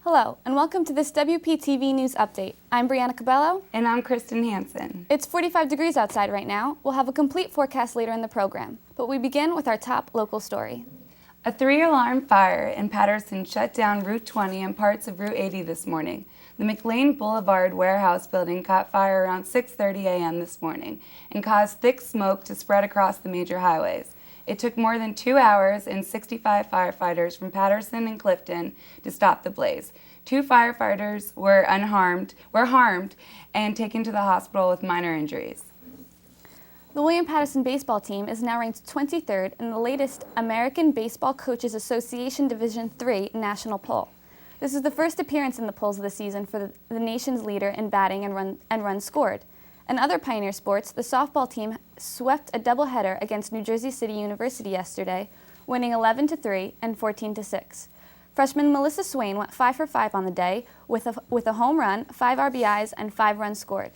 Hello, and welcome to this WPTV News Update. I'm Brianna Cabello. And I'm Kristen Hansen. It's 45 degrees outside right now. We'll have a complete forecast later in the program, but we begin with our top local story. A 3-alarm fire in Patterson shut down Route 20 and parts of Route 80 this morning. The McLean Boulevard warehouse building caught fire around 6:30 a.m. this morning and caused thick smoke to spread across the major highways. It took more than 2 hours and 65 firefighters from Patterson and Clifton to stop the blaze. 2 firefighters were harmed and taken to the hospital with minor injuries. The William Paterson baseball team is now ranked 23rd in the latest American Baseball Coaches Association Division III national poll. This is the first appearance in the polls of the season for the nation's leader in batting and runs scored. In other Pioneer sports, the softball team swept a doubleheader against New Jersey City University yesterday, winning 11-3 and 14-6. Freshman Melissa Swain went 5 for 5 on the day with a home run, 5 RBIs, and 5 runs scored.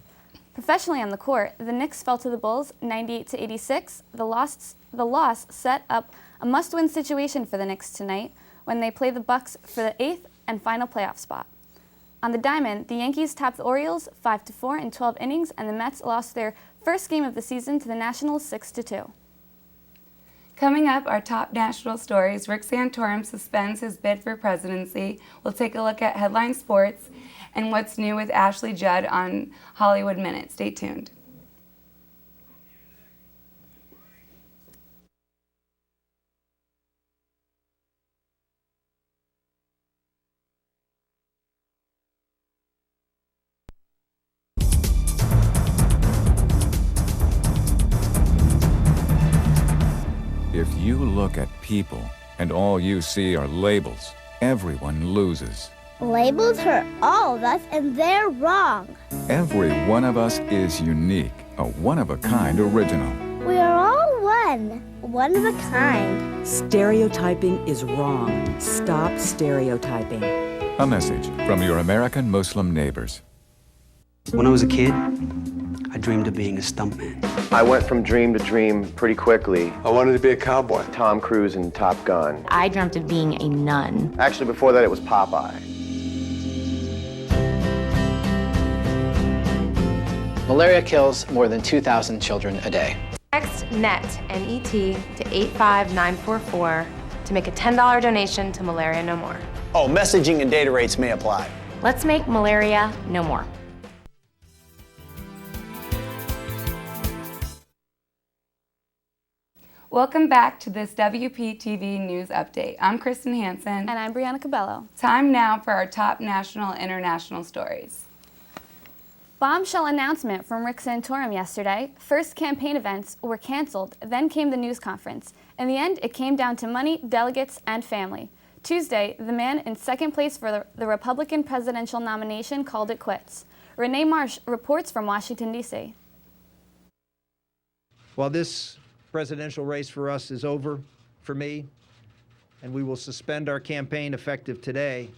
Professionally on the court, the Knicks fell to the Bulls 98-86. The loss set up a must-win situation for the Knicks tonight when they play the Bucks for the 8th and final playoff spot. On the diamond, the Yankees topped the Orioles 5-4 in 12 innings, and the Mets lost their first game of the season to the Nationals 6-2. Coming up, our top national stories. Rick Santorum suspends his bid for presidency. We'll take a look at headline sports and what's new with Ashley Judd on Hollywood Minute. Stay tuned. If you look at people and all you see are labels, everyone loses. Labels hurt all of us and they're wrong. Every one of us is unique, a one-of-a-kind original. We are all one of a kind. Stereotyping is wrong. Stop stereotyping. A message from your American Muslim neighbors. When I was a kid, I dreamed of being a stuntman. I went from dream to dream pretty quickly. I wanted to be a cowboy. Tom Cruise in Top Gun. I dreamt of being a nun. Actually, before that, it was Popeye. Malaria kills more than 2,000 children a day. Text NET, N-E-T, to 85944 to make a $10 donation to Malaria No More. Oh, messaging and data rates may apply. Let's make malaria no more. Welcome back to this WPTV News Update. I'm Kristen Hansen. And I'm Brianna Cabello. Time now for our top national and international stories. Bombshell announcement from Rick Santorum yesterday. First campaign events were canceled, then came the news conference. In the end, it came down to money, delegates, and family. Tuesday, the man in second place for the Republican presidential nomination called it quits. Renee Marsh reports from Washington, D.C. While this presidential race for us is over for me, and we will suspend our campaign effective today,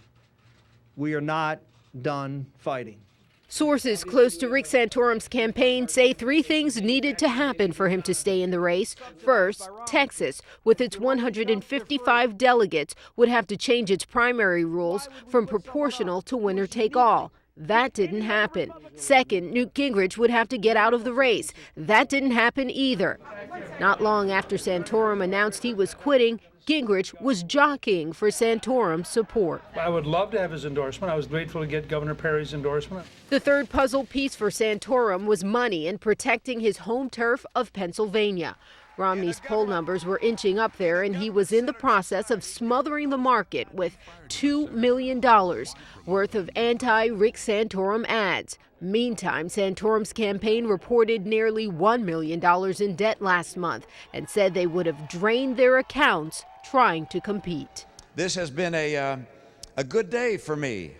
we are not done fighting. Sources close to Rick Santorum's campaign say 3 things needed to happen for him to stay in the race. First, Texas, with its 155 delegates, would have to change its primary rules from proportional to winner-take-all. That didn't happen. Second, Newt Gingrich would have to get out of the race. That didn't happen either. Not long after Santorum announced he was quitting, Gingrich was jockeying for Santorum's support. I would love to have his endorsement. I was grateful to get Governor Perry's endorsement. The third puzzle piece for Santorum was money and protecting his home turf of Pennsylvania. Romney's poll numbers were inching up there, and he was in the process of smothering the market with $2 million worth of anti-Rick Santorum ads. Meantime, Santorum's campaign reported nearly $1 million in debt last month and said they would have drained their accounts trying to compete. This has been a good day for me.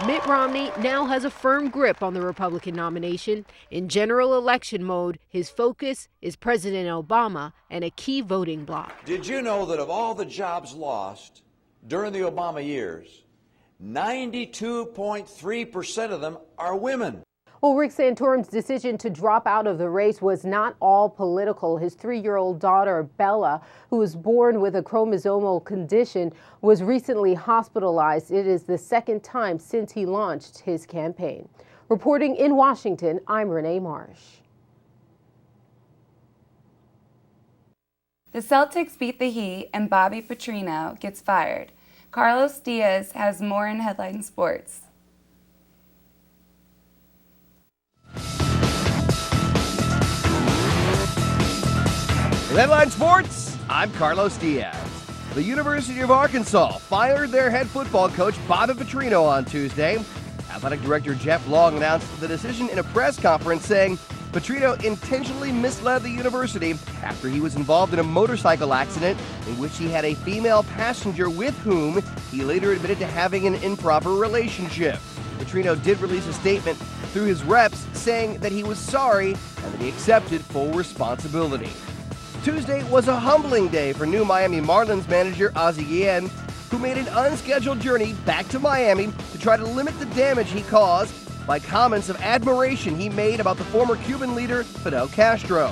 Mitt Romney now has a firm grip on the Republican nomination. In general election mode, his focus is President Obama and a key voting bloc. Did you know that of all the jobs lost during the Obama years, 92.3% of them are women? Well, Rick Santorum's decision to drop out of the race was not all political. His 3-year-old daughter, Bella, who was born with a chromosomal condition, was recently hospitalized. It is the second time since he launched his campaign. Reporting in Washington, I'm Renee Marsh. The Celtics beat the Heat and Bobby Petrino gets fired. Carlos Diaz has more in Headline Sports. In Headline Sports, I'm Carlos Diaz. The University of Arkansas fired their head football coach Bobby Petrino on Tuesday. Athletic Director Jeff Long announced the decision in a press conference, saying Petrino intentionally misled the university after he was involved in a motorcycle accident in which he had a female passenger with whom he later admitted to having an improper relationship. Petrino did release a statement through his reps saying that he was sorry and that he accepted full responsibility. Tuesday was a humbling day for new Miami Marlins manager Ozzie Guillen, who made an unscheduled journey back to Miami to try to limit the damage he caused by comments of admiration he made about the former Cuban leader Fidel Castro.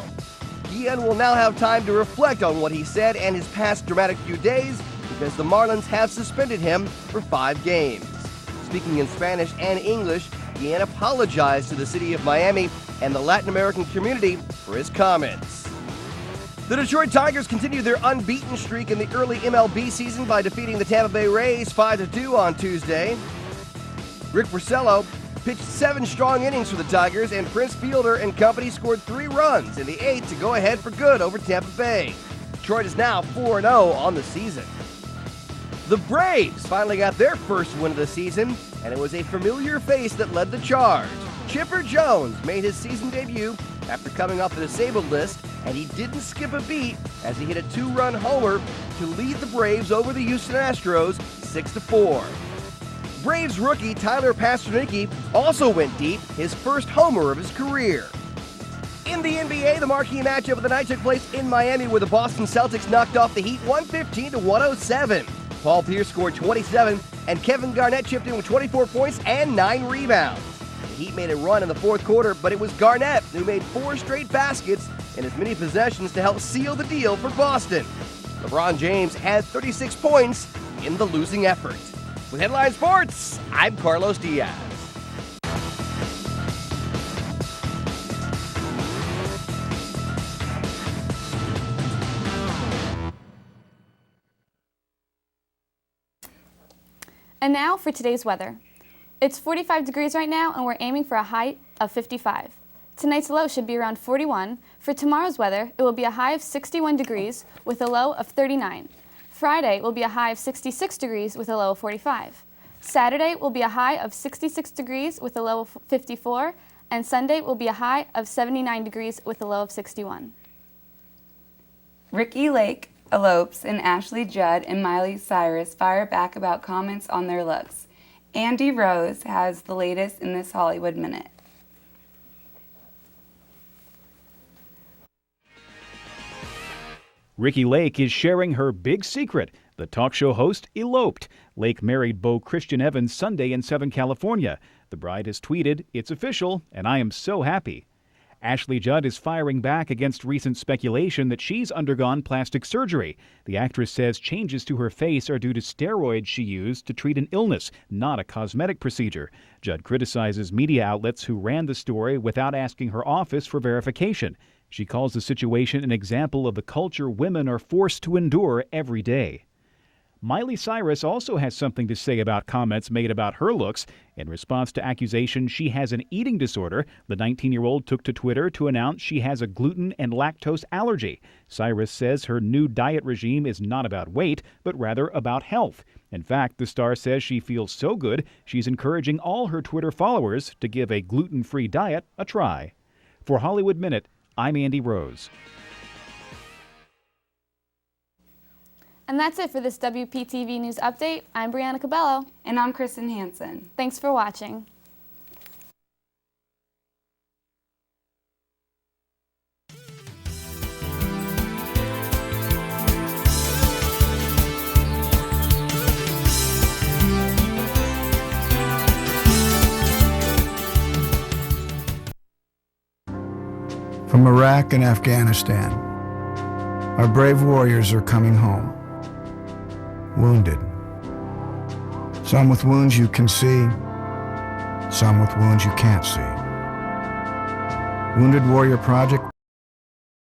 Guillen will now have time to reflect on what he said and his past dramatic few days because the Marlins have suspended him for 5 games. Speaking in Spanish and English, Guillen apologized to the city of Miami and the Latin American community for his comments. The Detroit Tigers continued their unbeaten streak in the early MLB season by defeating the Tampa Bay Rays 5-2 on Tuesday. Rick Porcello pitched 7 strong innings for the Tigers, and Prince Fielder and company scored 3 runs in the 8th to go ahead for good over Tampa Bay. Detroit is now 4-0 on the season. The Braves finally got their first win of the season, and it was a familiar face that led the charge. Chipper Jones made his season debut after coming off the disabled list, and he didn't skip a beat as he hit a 2-run homer to lead the Braves over the Houston Astros 6-4. Braves rookie Tyler Pastornicki also went deep, his first homer of his career. In the NBA, the marquee matchup of the night took place in Miami, where the Boston Celtics knocked off the Heat 115-107. Paul Pierce scored 27, and Kevin Garnett chipped in with 24 points and 9 rebounds. The Heat made a run in the fourth quarter, but it was Garnett who made 4 straight baskets in as many possessions to help seal the deal for Boston. LeBron James had 36 points in the losing effort. With Headline Sports, I'm Carlos Diaz. And now for today's weather. It's 45 degrees right now, and we're aiming for a high of 55. Tonight's low should be around 41. For tomorrow's weather, it will be a high of 61 degrees with a low of 39. Friday will be a high of 66 degrees with a low of 45. Saturday will be a high of 66 degrees with a low of 54. And Sunday will be a high of 79 degrees with a low of 61. Ricky Lake elopes and Ashley Judd and Miley Cyrus fire back about comments on their looks. Andy Rose has the latest in this Hollywood Minute. Ricky Lake is sharing her big secret. The talk show host eloped. Lake married Beau Christian Evans Sunday in Southern California. The bride has tweeted, "It's official, and I am so happy." Ashley Judd is firing back against recent speculation that she's undergone plastic surgery. The actress says changes to her face are due to steroids she used to treat an illness, not a cosmetic procedure. Judd criticizes media outlets who ran the story without asking her office for verification. She calls the situation an example of the culture women are forced to endure every day. Miley Cyrus also has something to say about comments made about her looks. In response to accusations she has an eating disorder, the 19-year-old took to Twitter to announce she has a gluten and lactose allergy. Cyrus says her new diet regime is not about weight, but rather about health. In fact, the star says she feels so good, she's encouraging all her Twitter followers to give a gluten-free diet a try. For Hollywood Minute, I'm Andy Rose. And that's it for this WPTV News Update. I'm Brianna Cabello. And I'm Kristen Hansen. Thanks for watching. From Iraq and Afghanistan, our brave warriors are coming home, wounded. Some with wounds you can see, some with wounds you can't see. Wounded Warrior Project